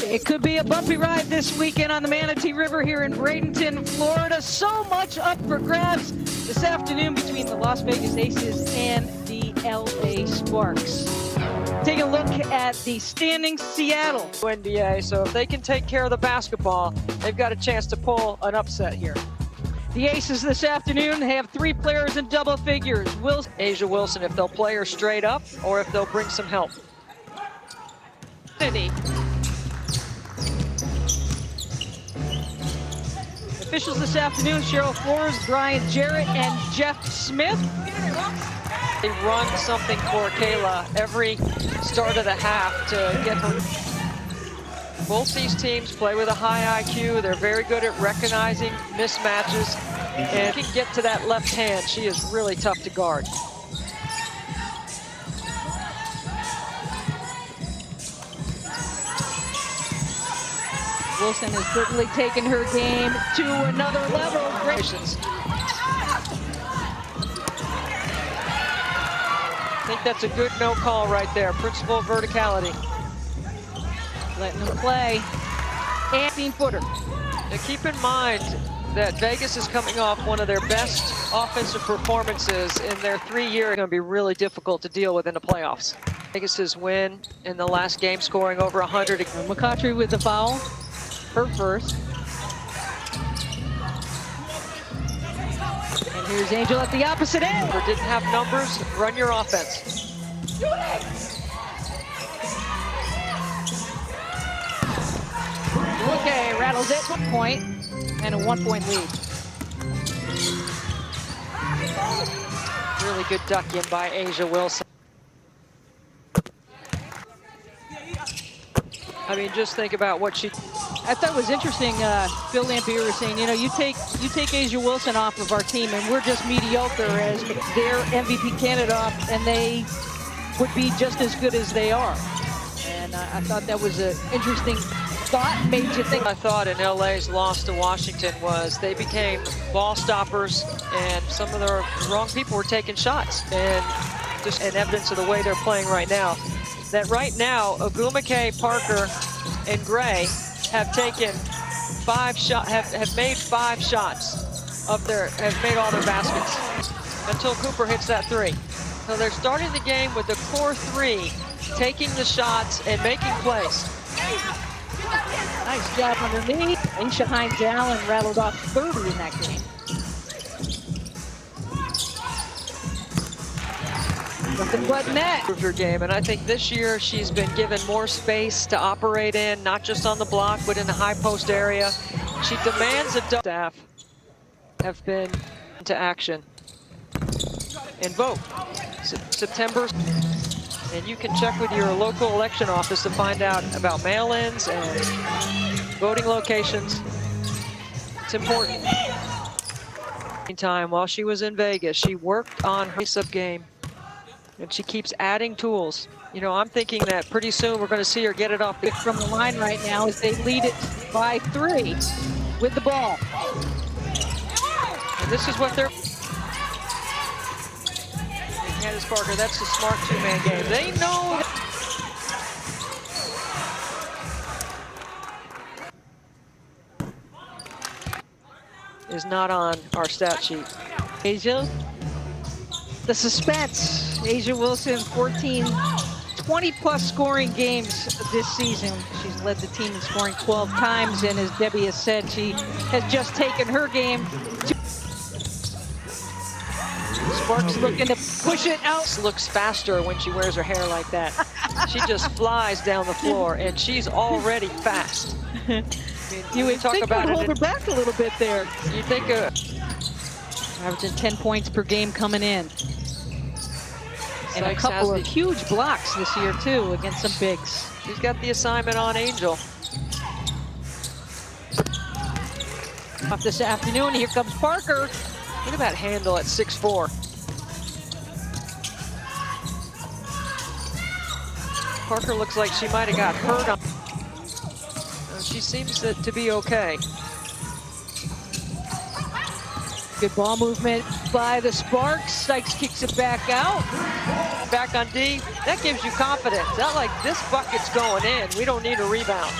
It could be a bumpy ride this weekend on the Manatee River here in Bradenton, Florida. So much up for grabs this afternoon between the Las Vegas Aces and the LA Sparks. Take a look at the standings. Seattle, WNBA, so if they can take care of the basketball, they've got a chance to pull an upset here. The Aces this afternoon have 3 players in double figures. A'ja Wilson, if they'll play her straight up or if they'll bring some help. City. Officials this afternoon: Cheryl Flores, Brian Jarrett, and Jeff Smith. They run something for Kayla every start of the half to get her. Both these teams play with a high IQ. They're very good at recognizing mismatches and can get to that left hand. She is really tough to guard. Wilson has certainly taken her game to another level. I think that's a good no call right there. Principal verticality. Letting them play. And 15-footer. Now keep in mind that Vegas is coming off one of their best offensive performances in their 3-year. It's going to be really difficult to deal with in the playoffs. Vegas's win in the last game, scoring over 100. McCautry with the foul. Her first. And here's Angel at the opposite end. Didn't have numbers. Run your offense. Okay, rattles it. 1 point and a 1-point lead. Really good duck in by A'ja Wilson. I mean, just think about what she. I thought it was interesting. Phil Lampier was saying, you know, you take A'ja Wilson off of our team, and we're just mediocre as their MVP candidate off, and they would be just as good as they are. And I thought that was an interesting thought. Made you think. I thought in LA's loss to Washington was they became ball stoppers, and some of the wrong people were taking shots, and just an evidence of the way they're playing right now. That right now, Ogumake, Parker, and Gray have taken 5 shots, have made 5 shots have made all their baskets until Cooper hits that 3. So they're starting the game with the core 3, taking the shots and making plays. Nice job underneath. Aisha Hines Allen rattled off 30 in that game. Nothing but net. Her game, and I think this year she's been given more space to operate in, not just on the block, but in the high post area. She demands a staff have been into action and vote September, and you can check with your local election office to find out about mail-ins and voting locations. It's important. Meantime, while she was in Vegas, she worked on her sub game. And she keeps adding tools. You know, I'm thinking that pretty soon we're going to see her get it off from the line right now as they lead it by 3 with the ball. And this is what they're. Candace Parker, that's the smart 2-man game. They know. Is not on our stat sheet. A'ja. The suspense. A'ja Wilson, 20-plus scoring games this season. She's led the team in scoring 12 times, and as Debbie has said, she has just taken her game. Sparks looking to push it out. Looks faster when she wears her hair like that. She just flies down the floor, and she's already fast. I mean, you would talk think about would hold her back a little bit there. You think averaging 10 points per game coming in. And a couple of huge blocks this year, too, against some bigs. She's got the assignment on Angel. Off this afternoon, here comes Parker. Look at that handle at 6'4". Parker looks like she might have got hurt. She seems to be okay. Good ball movement by the Sparks. Sykes kicks it back out. Back on D. That gives you confidence. Not like this bucket's going in. We don't need a rebound.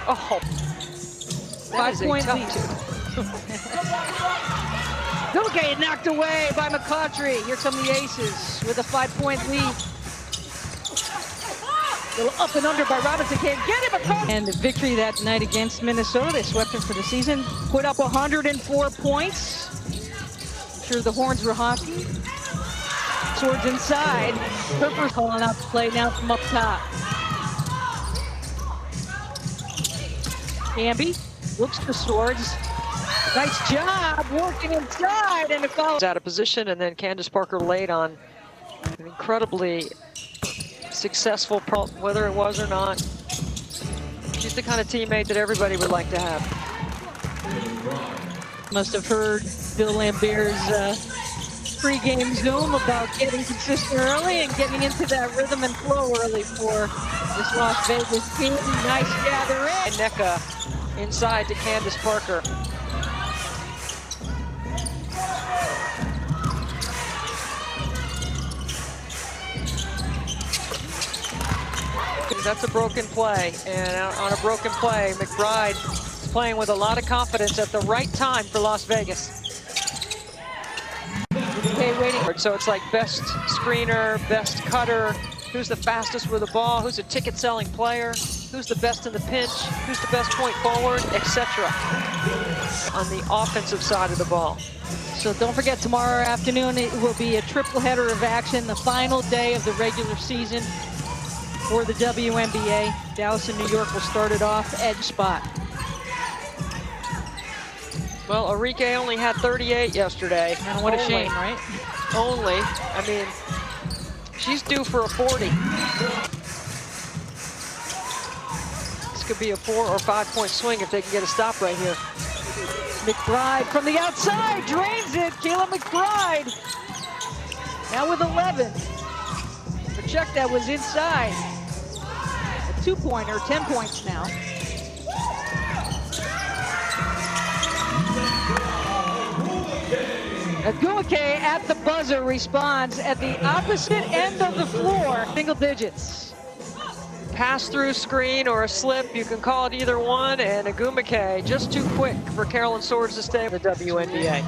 Oh, that is a 5-point tough lead. two. Okay, knocked away by McCautry. Here come the Aces with a 5-point lead. Little up and under by Robinson. Can't get it, McCautry. And the victory that night against Minnesota. They swept them for the season. Put up 104 points. I'm sure the horns were honking. Swords inside. Purper's calling out the play now from up top. Camby looks for Swords. Nice job working inside, and the foul. Out of position, and then Candace Parker laid on an incredibly successful, whether it was or not. She's the kind of teammate that everybody would like to have. Must have heard Bill Lambert's pre-game Zoom about getting consistent early and getting into that rhythm and flow early for this Las Vegas team. Nice gather in. And Nneka inside to Candace Parker. That's a broken play, and on a broken play, McBride is playing with a lot of confidence at the right time for Las Vegas. Okay, waiting. So it's like best screener, best cutter, who's the fastest with the ball, who's a ticket-selling player, who's the best in the pinch, who's the best point forward, etc. on the offensive side of the ball. So don't forget, tomorrow afternoon it will be a triple header of action, the final day of the regular season for the WNBA. Dallas and New York will start it off edge spot. Well, Arike only had 38 yesterday. And what a shame, right? Only. I mean, she's due for a 40. This could be a 4 or 5 point swing if they can get a stop right here. McBride from the outside drains it. Kayla McBride now with 11. But check, that was inside. A 2-pointer, 10 points now. Agumake at the buzzer responds at the opposite end of the floor. Single digits. Pass-through screen or a slip, you can call it either one, and Agumake just too quick for Carolyn Swords to stay in the WNBA.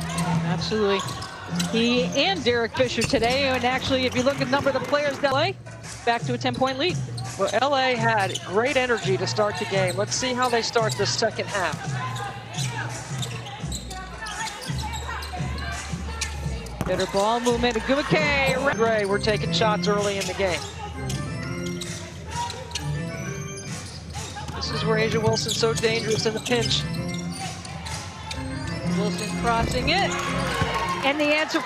Absolutely. He and Derek Fisher today, and actually, if you look at the number of the players that play, back to a 10-point lead. Well, LA had great energy to start the game. Let's see how they start the second half. Better ball movement. Agumake. Gray, we're taking shots early in the game. This is where Asia Wilson's so dangerous in the pinch. Wilson crossing it. And the answer.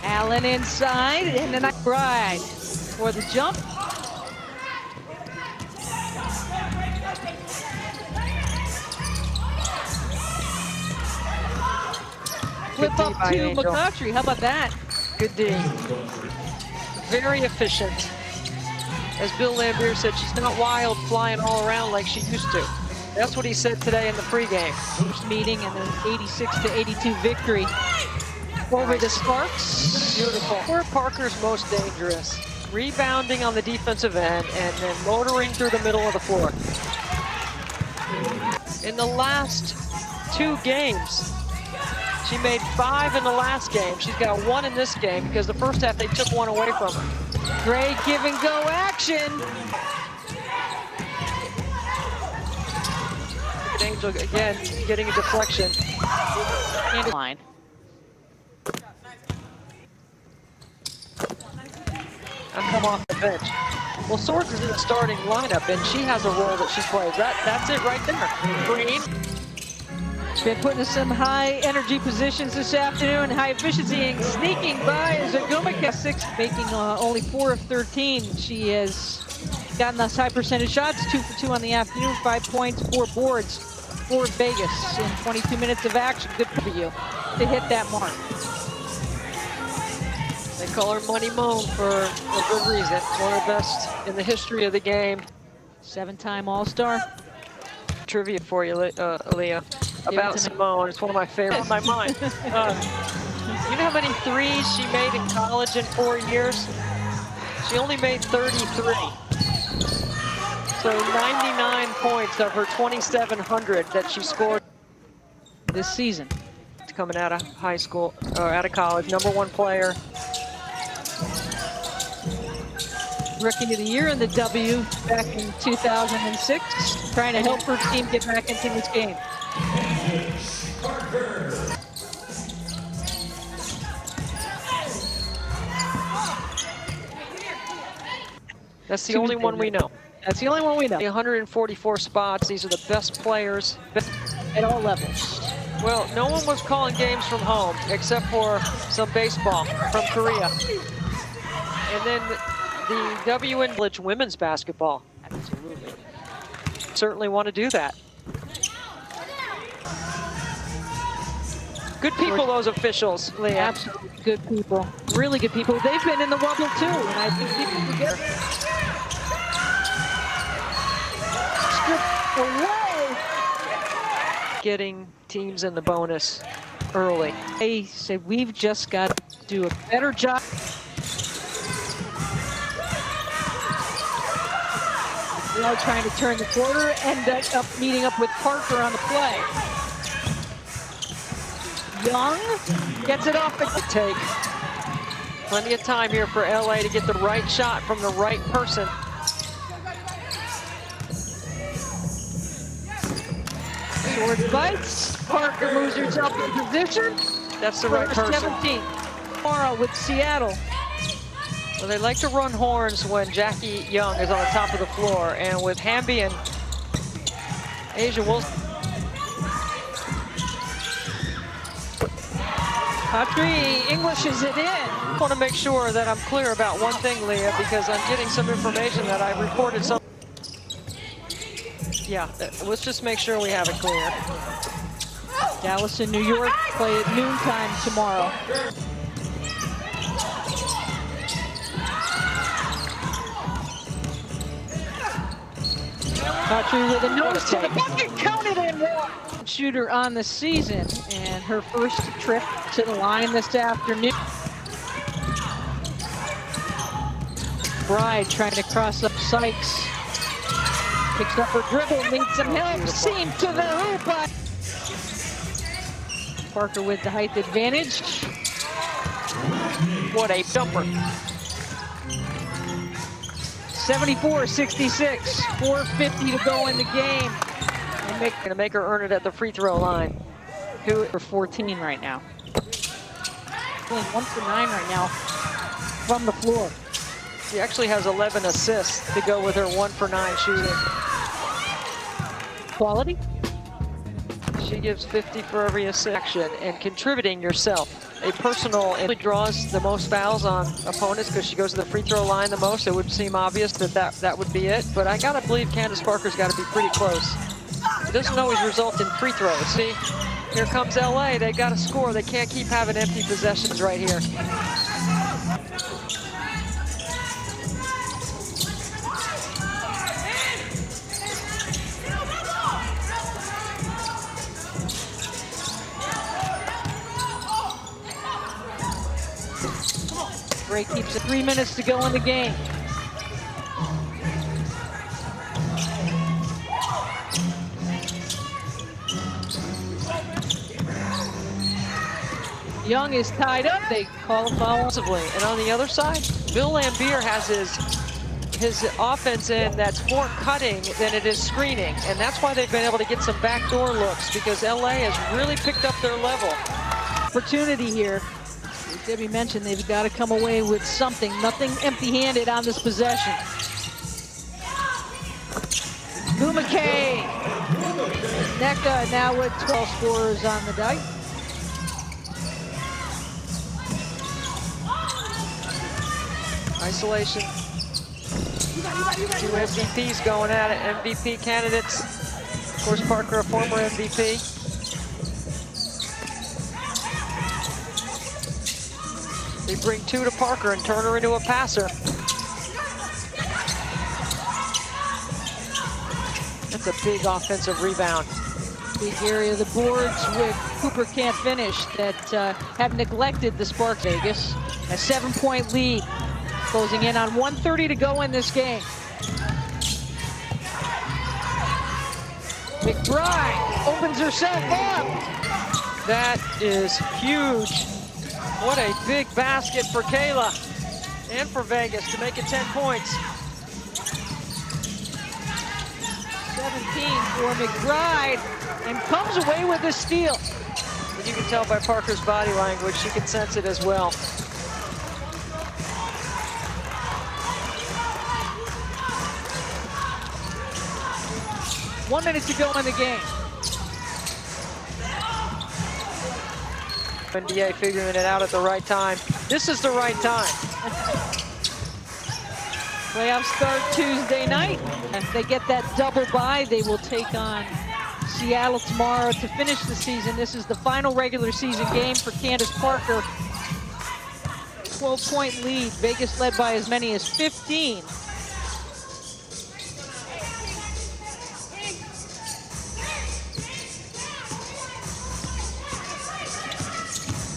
Allen inside, and then McBride for the jump. Flip up to McCautry. How about that? Good D. Very efficient. As Bill Lambert said, she's not wild flying all around like she used to. That's what he said today in the pregame. First meeting and an 86-82 victory over the Sparks. Beautiful. Where Parker's most dangerous. Rebounding on the defensive end and then motoring through the middle of the floor. In the last 2 games, she made 5 in the last game. She's got 1 in this game because the first half they took 1 away from her. Great give and go action. Angel again getting a deflection. And line. I'll come off the bench. Well, Swords is in the starting lineup, and she has a role that she plays. That's it right there. Green. Been putting in some high energy positions this afternoon, high efficiency, and sneaking by is Agumake. 6, making only 4 of 13. She has gotten those high percentage shots, 2 for 2 on the afternoon, 5 points, 4 boards for Vegas in 22 minutes of action. Good for you to hit that mark. They call her Money Moan for a good reason. One of the best in the history of the game. 7-time All-Star. Trivia for you, Leah, about Simone. It's one of my favorites on my mind. You know how many threes she made in college in 4 years? She only made 33. So 99 points of her 2,700 that she scored this season. Coming out of high school, or out of college, #1 player. Rookie of the year in the W back in 2006, trying to help her team get back into this game. That's the only one we know. That's the only one we know. 144 spots. These are the best players. At all levels. Well, no one was calling games from home except for some baseball from Korea. And then the WNBA women's basketball. Absolutely. Certainly want to do that. Good people, those officials, Leah. Absolutely good people. Really good people. They've been in the Wubble too, and I think people forget. Stripped away. Getting teams in the bonus early. They said we've just got to do a better job. We are trying to turn the quarter, end up meeting up with Parker on the play. Young gets it off the take. Plenty of time here for LA to get the right shot from the right person. Short bites. Parker moves herself in position. That's the right person. 17. Tomorrow with Seattle. Well, they like to run horns when Jackie Young is on the top of the floor, and with Hamby and Asia Wilson. Patry Englishes it in. I want to make sure that I'm clear about one thing, Leah, because I'm getting some information that I reported some. Yeah, let's just make sure we have it clear. Dallas and New York play at noontime tomorrow. Patry with a nose to the bucket, counted in one. Shooter on the season, and her first trip to the line this afternoon. Bride trying to cross up Sykes. Picks up her dribble, needs some help, seam to the hoop. Parker with the height advantage. What a jumper. 74-66, 4:50 to go in the game. Gonna make her earn it at the free throw line. Who for 14 right now. Only 1 for 9 right now from the floor. She actually has 11 assists to go with her 1 for 9 shooting. Quality? She gives 50 for every assist and contributing yourself. A personal, it draws the most fouls on opponents because she goes to the free throw line the most. It would seem obvious that would be it, but I gotta believe Candace Parker's gotta be pretty close. It doesn't always result in free throws. See, here comes LA. They got to score. They can't keep having empty possessions right here. Gray keeps it 3 minutes to go in the game. Young is tied up. They call a foul. And on the other side, Bill Laimbeer has his offense in that's more cutting than it is screening. And that's why they've been able to get some backdoor looks, because LA has really picked up their level. Opportunity here. As Debbie mentioned, they've got to come away with something. Nothing empty-handed on this possession. Lou McKay. NECA now with 12 scorers on the night. Isolation. 2 MVPs going at it. MVP candidates. Of course, Parker, a former MVP. They bring 2 to Parker and turn her into a passer. That's a big offensive rebound. Big area of the boards with Cooper can't finish that have neglected the Sparks. Vegas, a 7-point lead, closing in on 1:30 to go in this game. McBride opens herself up. That is huge. What a big basket for Kayla and for Vegas to make it 10 points. 17 for McBride, and comes away with the steal. And you can tell by Parker's body language, she can sense it as well. One minute to go in the game. WNBA figuring it out at the right time. This is the right time. Playoffs start Tuesday night. If they get that double bye, they will take on Seattle tomorrow to finish the season. This is the final regular season game for Candace Parker. 12-point lead. Vegas led by as many as 15.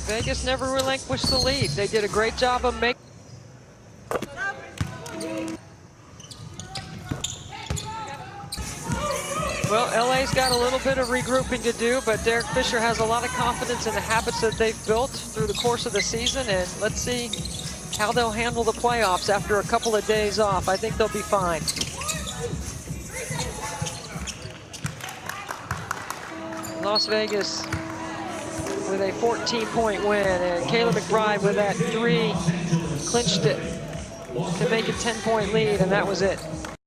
Vegas never relinquished the lead. They did a great job of making. Well, LA's got a little bit of regrouping to do, but Derek Fisher has a lot of confidence in the habits that they've built through the course of the season, and let's see how they'll handle the playoffs after a couple of days off. I think they'll be fine. Las Vegas with a 14-point win, and Kayla McBride with that 3 clinched it to make a 10-point lead, and that was it.